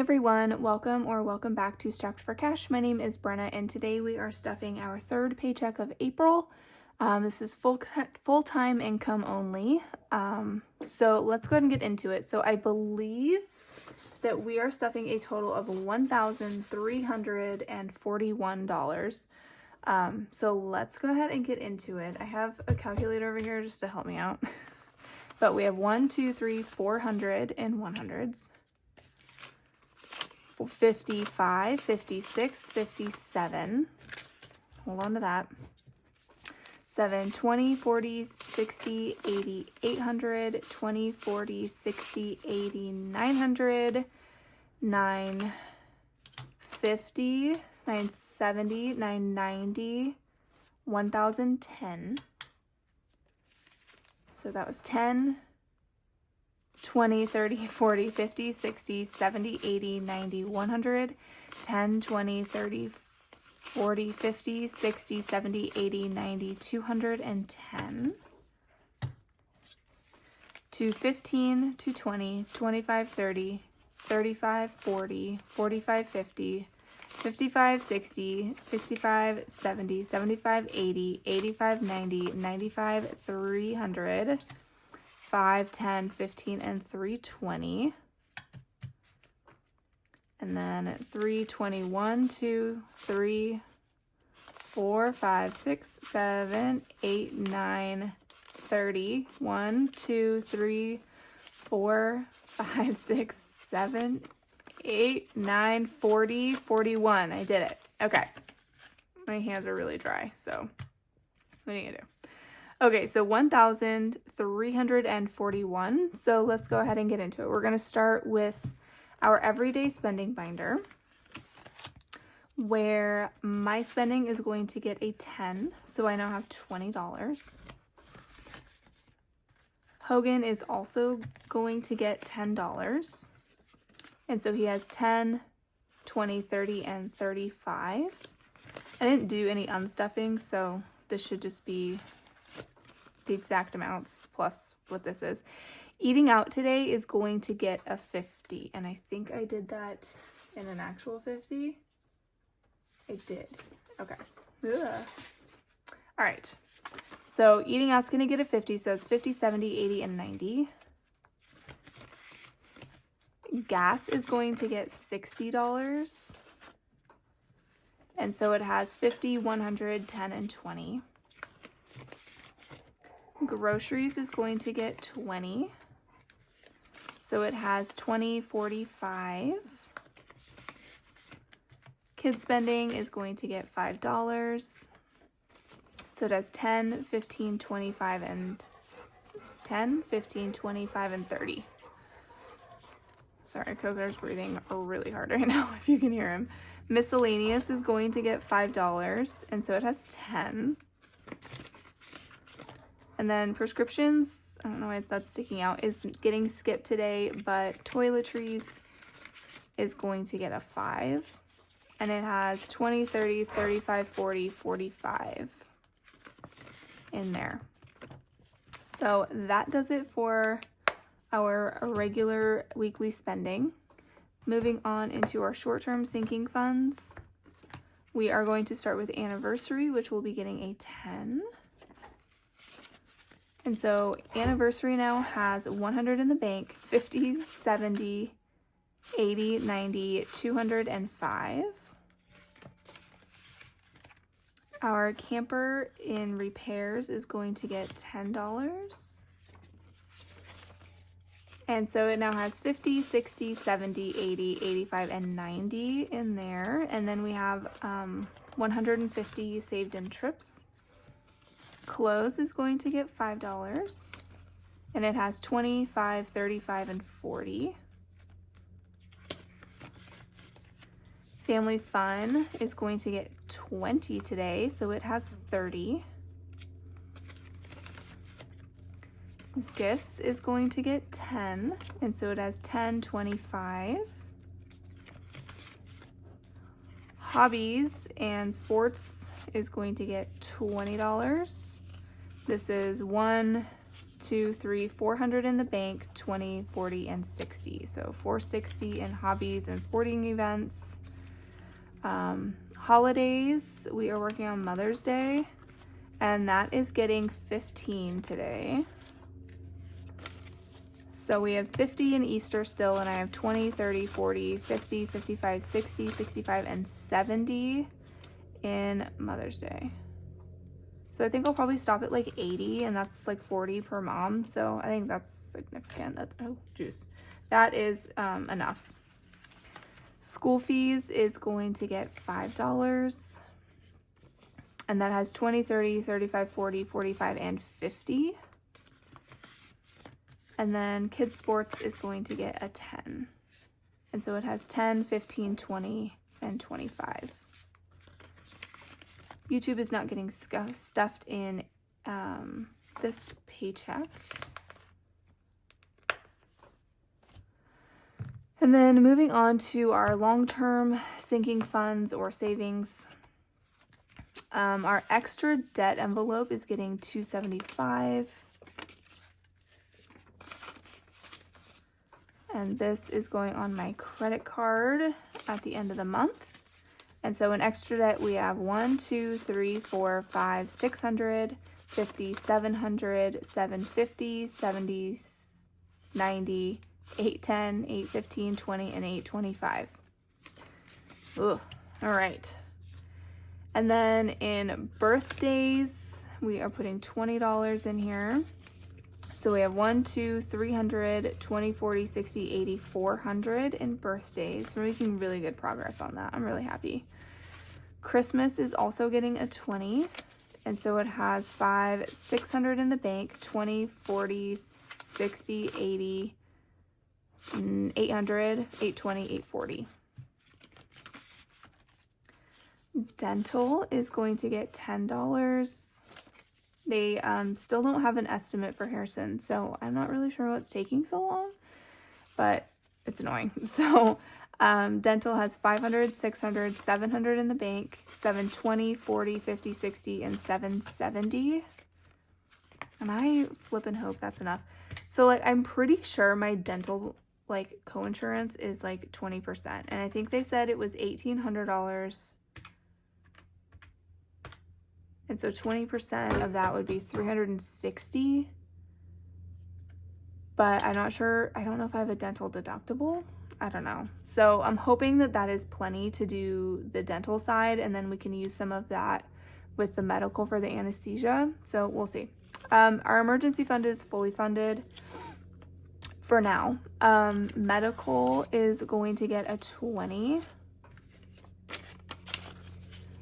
everyone, welcome back to Strapped for Cash. My name is Brenna and today we are stuffing our third paycheck of April. This is full-time income only. So let's go ahead and get into it. So I believe that we are stuffing a total of $1,341. So let's go ahead and get into it. I have a calculator over here just to help me out. But we have 1, 2, 3, 400 in 100s. 55, 56, 57. Hold on to that. 7, 20, 40, 60, 80, 800, 20, 40, 60, 80, 900, 950, 970, 990, 1,010. So that was 10, 20, 30, 40, 50, 60, 70, 80, 90, 100, 10, 20, 30, 40, 50, 60, 70, 80, 90, 210. 215, 220, 25, 30, 35, 40, 45, 50, 55, 60, 65, 70, 75, 80, 85, 90, 95, 300, 5, 10, 15, and 320. And then 321, 2, 3, 4, 5, 6, 7, 8, 9, 30. 1, 2, 3, 4, 5, 6, 7, 8, 9, 40, 41. I did it. Okay. My hands are really dry, so what are you gonna do? Okay, so 1,341. So let's go ahead and get into it. We're going to start with our everyday spending binder, where my spending is going to get a 10. So I now have $20. Hogan is also going to get $10. And so he has 10, 20, 30, and 35. I didn't do any unstuffing, so this should just be the exact amounts plus what this is. Eating out today is going to get a 50, and I think I did that in an actual 50. I did. Okay. Ugh. All right. So eating out's going to get a 50, so it's 50, 70, 80, and 90. Gas is going to get $60. And so it has 50, 100, 10, and 20. Groceries is going to get 20. So it has 20, 45. Kid spending is going to get $5. So it has 10, 15, 25, and 10, 15, 25, and 30. Sorry, Kozar's breathing really hard right now, if you can hear him. Miscellaneous is going to get $5, and so it has 10. And then prescriptions, I don't know why that's sticking out, is getting skipped today, but toiletries is going to get a 5. And it has 20, 30, 35, 40, 45 in there. So that does it for our regular weekly spending. Moving on into our short-term sinking funds, we are going to start with anniversary, which will be getting a 10. And so anniversary now has 100 in the bank, 50, 70, 80, 90, 205. Our camper in repairs is going to get $10. And so it now has 50, 60, 70, 80, 85, and 90 in there. And then we have 150 saved in trips. Clothes is going to get $5. And it has 25, 35, and 40. Family fun is going to get 20 today, so it has 30. Gifts is going to get 10, and so it has 10, 25. Hobbies and sports is going to get $20. This is 1, 2, 3, 400 in the bank, 20, 40, and 60. So 460 in hobbies and sporting events. Holidays, we are working on Mother's Day, and that is getting 15 today. So we have 50 in Easter still, and I have 20, 30, 40, 50, 55, 60, 65, and 70 in Mother's Day. So I think I'll probably stop at like 80, and that's like 40 per mom. So I think that's significant. That's, oh, juice. That is enough. School fees is going to get $5. And that has 20, 30, 35, 40, 45, and 50. And then kids sports is going to get a 10. And so it has 10, 15, 20, and 25. YouTube is not getting stuffed in this paycheck. And then moving on to our long-term sinking funds or savings. Our extra debt envelope is getting $275. And this is going on my credit card at the end of the month. And so in extra debt, we have 1, 2, 3, 4, 5, 600, 50, 700, 750, 70, 90, 810, 815, 20, and 825. Ugh. All right. And then in birthdays, we are putting $20 in here. So we have 1, 2, 300, 20, 40, 60, 80, 400 in birthdays. We're making really good progress on that. I'm really happy. Christmas is also getting a 20. And so it has 5, 600 in the bank, 20, 40, 60, 80, 800, 820, 840. Dental is going to get $10. They still don't have an estimate for Harrison, so I'm not really sure what's taking so long, but it's annoying. So dental has 500, 600, 700 in the bank, 720, 40, 50, 60, and 770. And I flip and hope that's enough. So like I'm pretty sure my dental like coinsurance is like 20%, and I think they said it was $1,800. And so 20% of that would be $360. But I'm not sure. I don't know if I have a dental deductible. I don't know. So I'm hoping that that is plenty to do the dental side, and then we can use some of that with the medical for the anesthesia. So we'll see. Our emergency fund is fully funded for now. Medical is going to get a 20.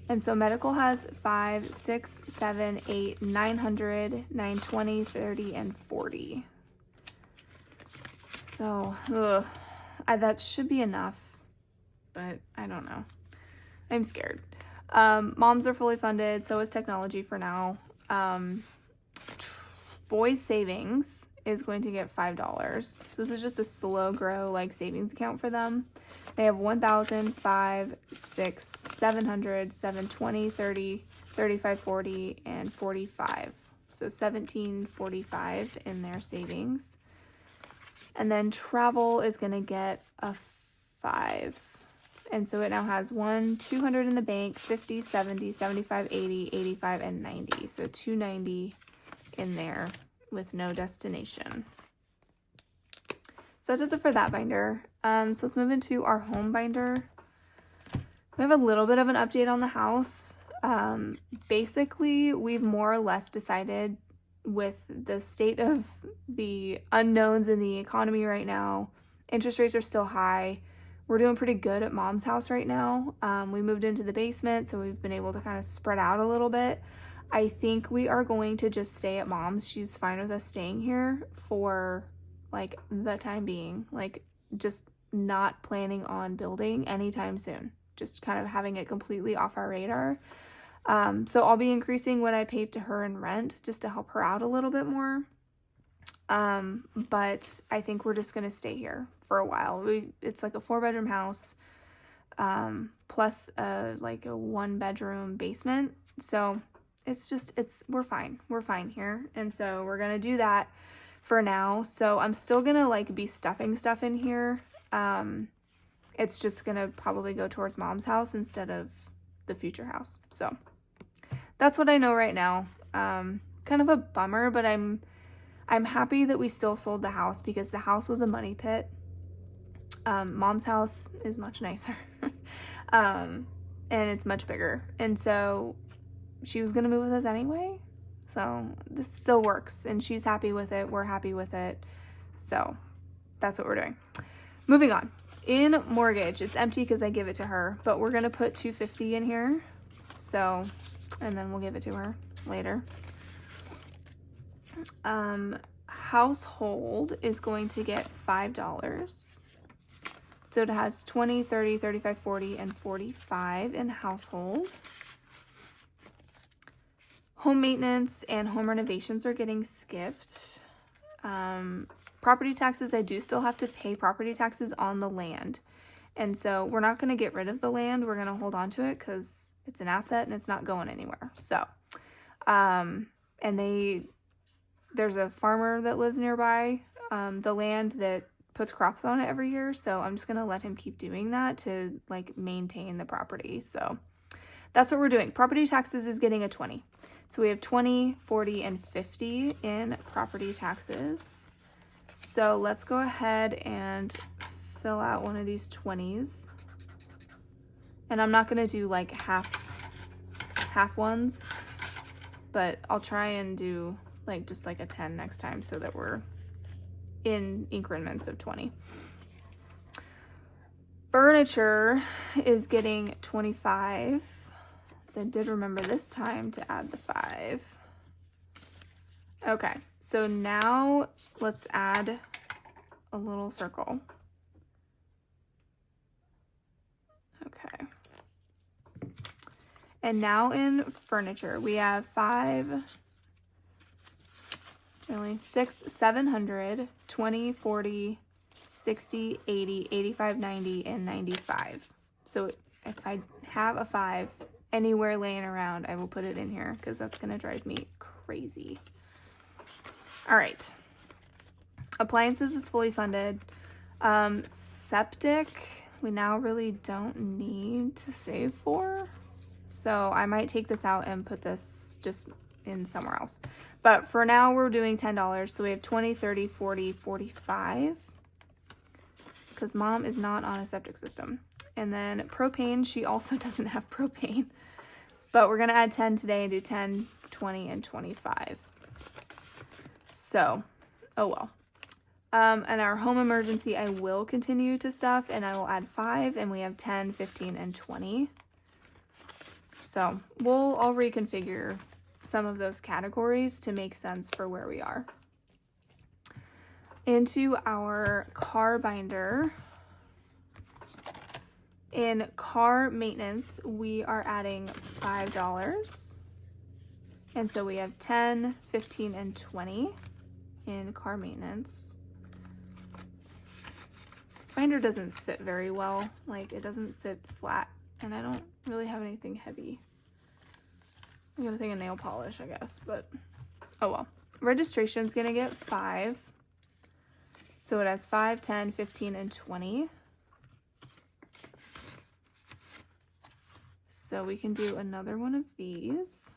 And so medical has 5, 6, 7, 8, 900, 920, 30, and 40. So, that should be enough, but I don't know. I'm scared. Moms are fully funded, so is technology for now. Boys savings is going to get $5. So this is just a slow grow like savings account for them. They have 1,000, 5, 6, 700, 720, 30, 35, 40, and 45. So 1745 in their savings. And then travel is going to get a 5. And so it now has 200 in the bank, 50, 70, 75, 80, 85, and 90. So 290 in there with no destination. So that does it for that binder. So let's move into our home binder. We have a little bit of an update on the house. Basically, we've more or less decided with the state of the unknowns in the economy right now. Interest rates are still high. We're doing pretty good at Mom's house right now. We moved into the basement, so we've been able to kind of spread out a little bit. I think we are going to just stay at Mom's. She's fine with us staying here for like the time being, like just not planning on building anytime soon, just kind of having it completely off our radar. So I'll be increasing what I paid to her in rent just to help her out a little bit more. But I think we're just going to stay here for a while. It's like a 4-bedroom house, plus like a 1-bedroom basement. So we're fine. We're fine here. And so we're going to do that. for now. So I'm still gonna like be stuffing stuff in here. It's just gonna probably go towards mom's house instead of the future house. So that's what I know right now. Kind of a bummer, but I'm happy that we still sold the house because the house was a money pit. Mom's house is much nicer. And it's much bigger. And so she was gonna move with us anyway. So this still works and she's happy with it. We're happy with it. So that's what we're doing. Moving on. In mortgage, it's empty because I give it to her, but we're gonna put $250 in here. So, and then we'll give it to her later. Household is going to get $5. So it has 20, 30, 35, 40, and 45 in household. Home maintenance and home renovations are getting skipped. Property taxes, I do still have to pay property taxes on the land. And so we're not going to get rid of the land. We're going to hold on to it because it's an asset and it's not going anywhere. So, and there's a farmer that lives nearby, the land that puts crops on it every year. So I'm just going to let him keep doing that to like maintain the property. So that's what we're doing. Property taxes is getting a 20. So we have 20, 40, and 50 in property taxes. So let's go ahead and fill out one of these 20s. And I'm not going to do like half ones, but I'll try and do like just like a 10 next time so that we're in increments of 20. Furniture is getting 25. So I did remember this time to add the 5. Okay, so now let's add a little circle. Okay. And now in furniture, we have 6, 700, 20, 40, 60, 80, 85, 90, and 95. So if I have a 5 anywhere laying around, I will put it in here because that's going to drive me crazy. All right. Appliances is fully funded. Septic, we now really don't need to save for. So I might take this out and put this just in somewhere else. But for now, we're doing $10. So we have 20, 30, 40, 45. Because mom is not on a septic system. And then propane, she also doesn't have propane. But we're going to add 10 today and do 10, 20, and 25. So, oh well. And our home emergency, I will continue to stuff, and I will add 5, and we have 10, 15, and 20. So I'll reconfigure some of those categories to make sense for where we are. Into our car binder. In car maintenance, we are adding $5. And so we have 10, 15, and 20 in car maintenance. This binder doesn't sit very well. Like, it doesn't sit flat, and I don't really have anything heavy. I got a thing of nail polish, I guess, but oh well. Registration's gonna get 5. So it has 5, 10, 15, and 20. So we can do another one of these.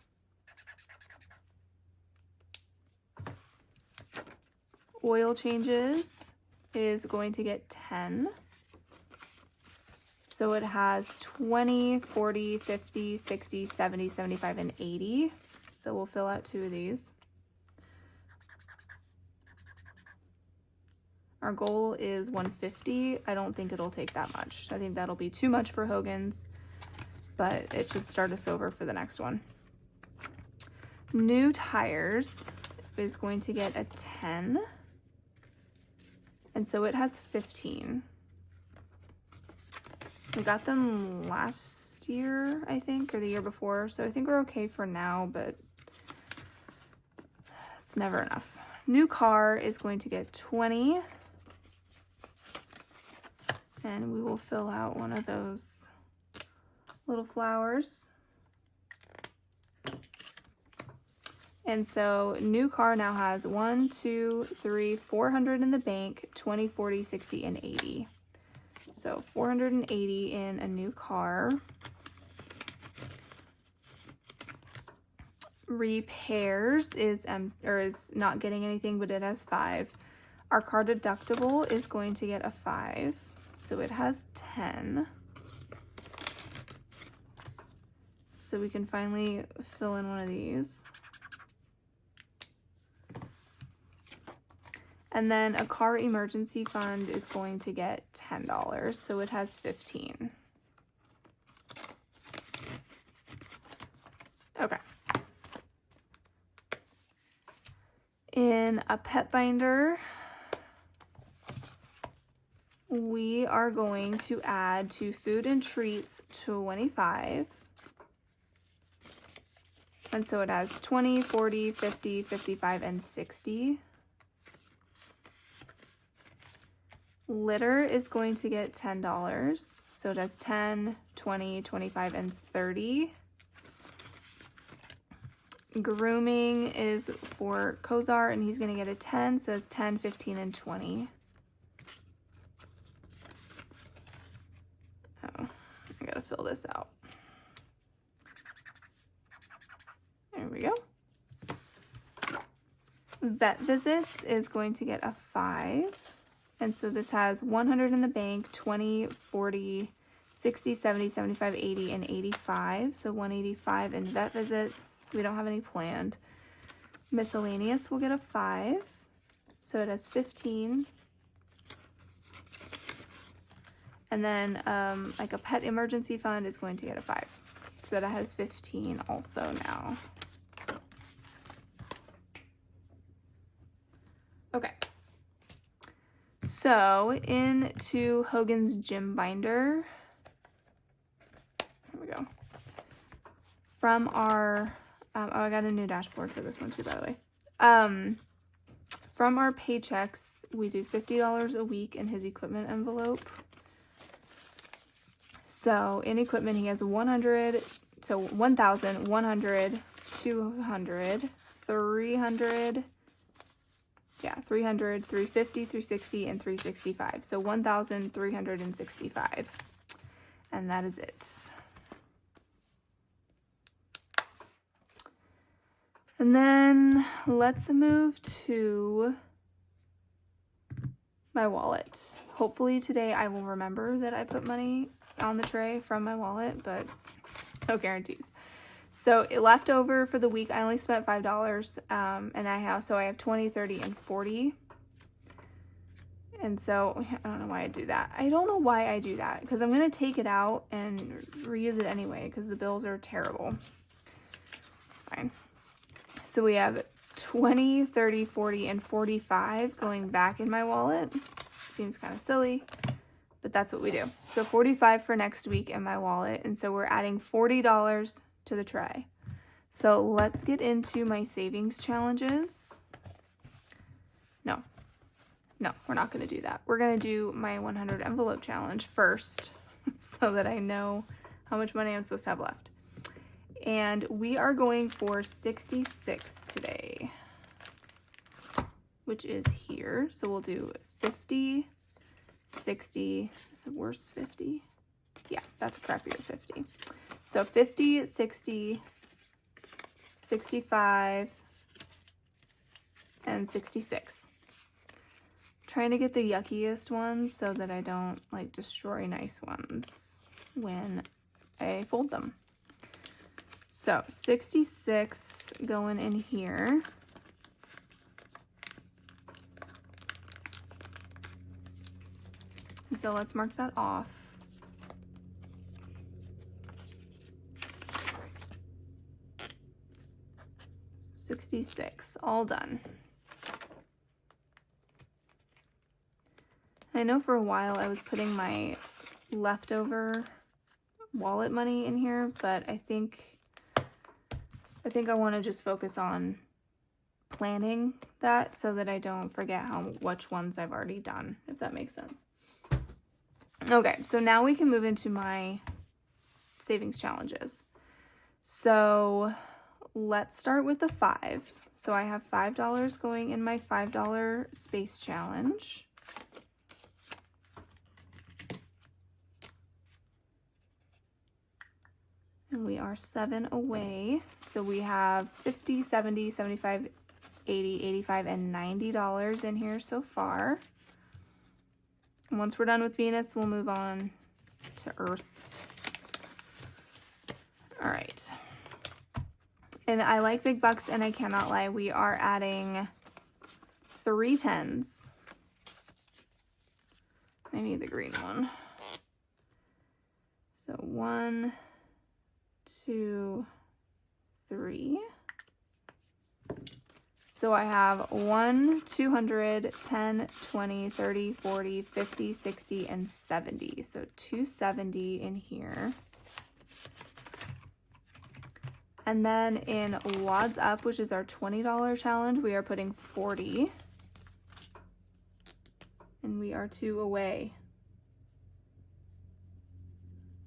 Oil changes is going to get 10. So it has 20, 40, 50, 60, 70, 75, and 80. So we'll fill out 2 of these. Our goal is 150. I don't think it'll take that much. I think that'll be too much for Hogan's, but it should start us over for the next one. New tires is going to get a 10. And so it has 15. We got them last year, I think, or the year before. So I think we're okay for now, but it's never enough. New car is going to get 20. And we will fill out one of those little flowers. And so new car now has 1, 2, 3, 400 in the bank, 20, 40, 60, and 80. So 480 in a new car. Repairs is not getting anything, but it has 5. Our car deductible is going to get a 5, so it has 10. So we can finally fill in one of these. And then a car emergency fund is going to get $10, so it has 15. Okay. In a pet binder, we are going to add to food and treats 25. And so it has 20, 40, 50, 55, and 60. Litter is going to get $10. So it has 10, 20, 25, and 30. Grooming is for Kozar, and he's going to get a 10, so it's 10, 15, and 20. Oh, I gotta fill this out. There we go. Vet visits is going to get a 5, and so this has 100 in the bank, 20, 40, 60, 70, 75, 80, and 85. So 185 in vet visits. We don't have any planned. Miscellaneous will get a 5. So it has 15. And then like a pet emergency fund is going to get a 5. So that has 15 also now. Okay. So into Hogan's Gym Binder. Here we go. From our, oh, I got a new dashboard for this one too, by the way. From our paychecks, we do $50 a week in his equipment envelope. So in equipment, he has 100, so 1,000, 100, 200, 300, yeah, 300, 350, 360, and 365. So 1,365. And that is it. And then let's move to my wallet. Hopefully today I will remember that I put money on the tray from my wallet, but no guarantees. So it left over for the week, I only spent $5, and I have 20, 30, and 40. And so I don't know why I do that. I don't know why I do that, because I'm going to take it out and reuse it anyway, because the bills are terrible. It's fine. So we have 20, 30, 40, and 45 going back in my wallet. Seems kind of silly, but that's what we do. So 45 for next week in my wallet, and so we're adding $40 to the tray. So let's get into my savings challenges. No, we're not going to do that. We're going to do my 100 envelope challenge first so that I know how much money I'm supposed to have left. And we are going for 66 today, which is here. So we'll do 50, 60. Is this a worse 50? Yeah, that's a crappier 50. So 50, 60, 65, and 66. Trying to get the yuckiest ones so that I don't like destroy nice ones when I fold them. So 66 going in here. And so let's mark that off. So 66, all done. I know for a while I was putting my leftover wallet money in here, but I think I want to just focus on planning that so that I don't forget which ones I've already done, if that makes sense. Okay, so now we can move into my savings challenges. So let's start with the 5. So I have $5 going in my $5 space challenge. And we are 7 away. So we have $50, $70, $75, $80, $85, and $90 in here so far. And once we're done with Venus, we'll move on to Earth. All right. And I like big bucks, and I cannot lie, we are adding 3 10s. I need the green one. So 1, 2, 3. So I have 1, 200, 10, 20, 30, 40, 50, 60, and 70. So 270 in here. And then in Wads Up, which is our $20 challenge, we are putting 40. And we are 2 away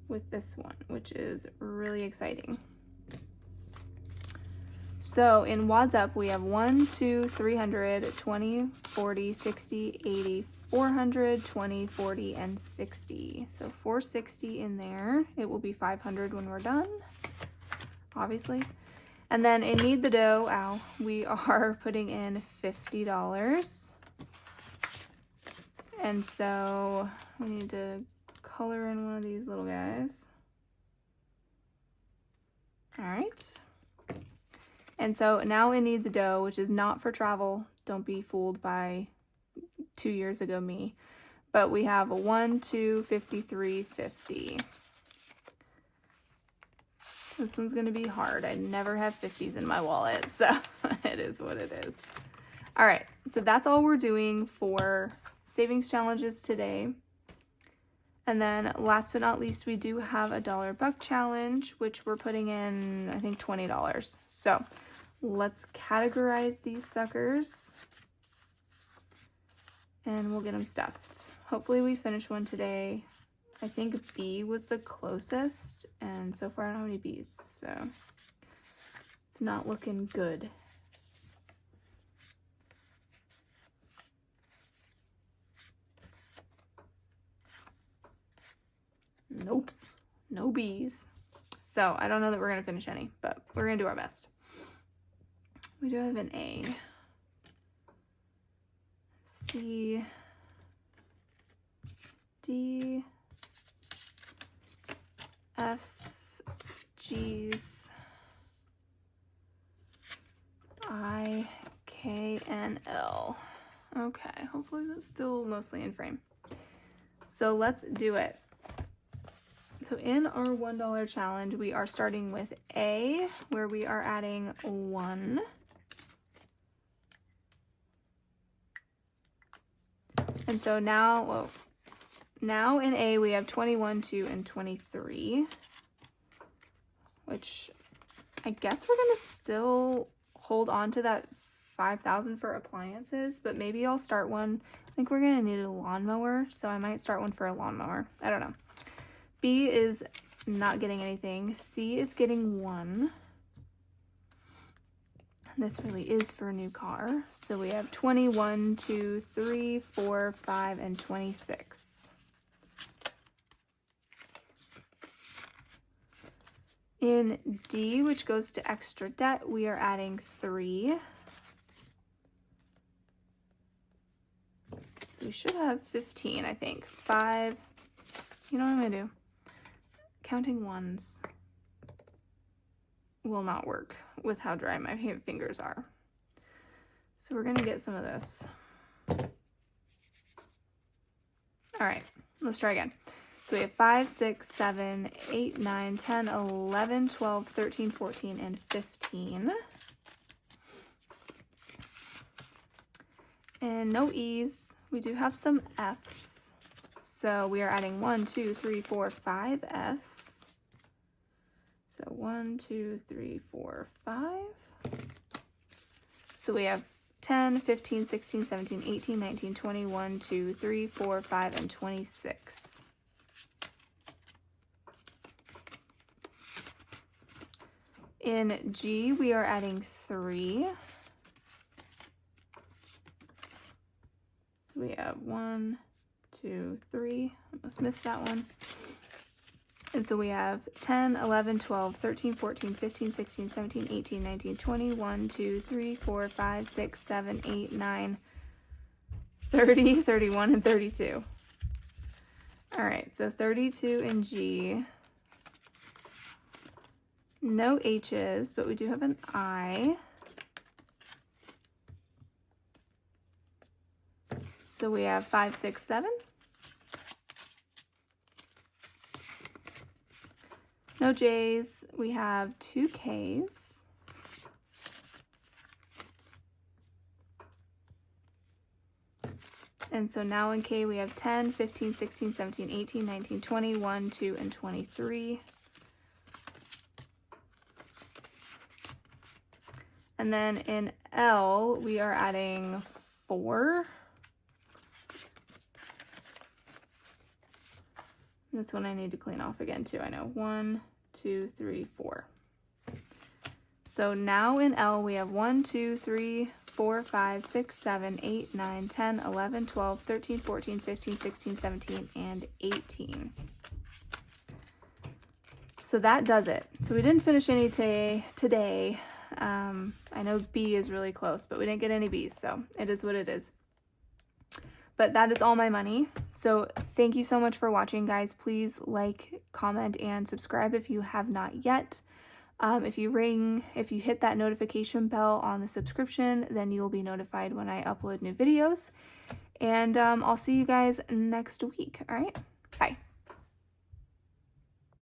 with this one, which is really exciting. So in Wads Up, we have 1, 2, 300, 20, 40, 60, 80, 400, 20, 40, and 60. So 460 in there. It will be 500 when we're done, obviously. And then in Need the Dough, we are putting in $50. And so we need to color in one of these little guys. All right. And so now in Need the Dough, which is not for travel. Don't be fooled by 2 years ago me. But we have a 1, 2, 53, 50. This one's going to be hard. I never have 50s in my wallet, so it is what it is. All right, so that's all we're doing for savings challenges today. And then last but not least, we do have a $1 buck challenge, which we're putting in, I think, $20. So let's categorize these suckers and we'll get them stuffed. Hopefully we finish one today. I think B was the closest, and so far I don't have any B's, so it's not looking good. Nope, no B's. So I don't know that we're gonna finish any, but we're gonna do our best. We do have an A, C, D, F's, G's, I, K, and L. Okay, hopefully that's still mostly in frame. So let's do it. So in our $1 challenge, we are starting with A, where we are adding 1. And so now, whoa. Now in A, we have 21, 2, and 23, which I guess we're going to still hold on to that 5,000 for appliances, but maybe I'll start one. I think we're going to need a lawnmower, so I might start one for a lawnmower. I don't know. B is not getting anything. C is getting 1. This really is for a new car. So we have 21, 2, 3, 4, 5, and 26. In D, which goes to extra debt, we are adding 3. So we should have 15, I think. 5. You know what I'm going to do? Counting ones will not work with how dry my fingers are. So we're going to get some of this. All right, let's try again. So we have 5, 6, 7, 8, 9, 10, 11, 12, 13, 14, and 15. And no E's. We do have some F's. So we are adding 1, 2, 3, 4, 5 F's. So 1, 2, 3, 4, 5. So we have 10, 15, 16, 17, 18, 19, 20, 1, 2, 3, 4, 5, and 26. In G, we are adding 3. So we have 1, 2, 3. Almost missed that one. And so we have 10, 11, 12, 13, 14, 15, 16, 17, 18, 19, 20, 1, 2, 3, 4, 5, 6, 7, 8, 9, 30, 31, and 32. All right, so 32 in G. No H's, but we do have an I. So we have 5, 6, 7. No J's. We have 2 K's. And so now in K we have 10, 15, 16, 17, 18, 19, 20, 1, 2, and 23. And then in L, we are adding 4. This one I need to clean off again too, I know. 1, 2, 3, 4. So now in L, we have 1, 2, 3, 4, 5, 6, 7, 8, 9, 10, 11, 12, 13, 14, 15, 16, 17, and 18. So that does it. So we didn't finish any today. I know B is really close, but we didn't get any B's, so it is what it is. But that is all my money. So thank you so much for watching, guys. Please like, comment, and subscribe if you have not yet. If you hit that notification bell on the subscription, then you will be notified when I upload new videos. And I'll see you guys next week. All right, bye.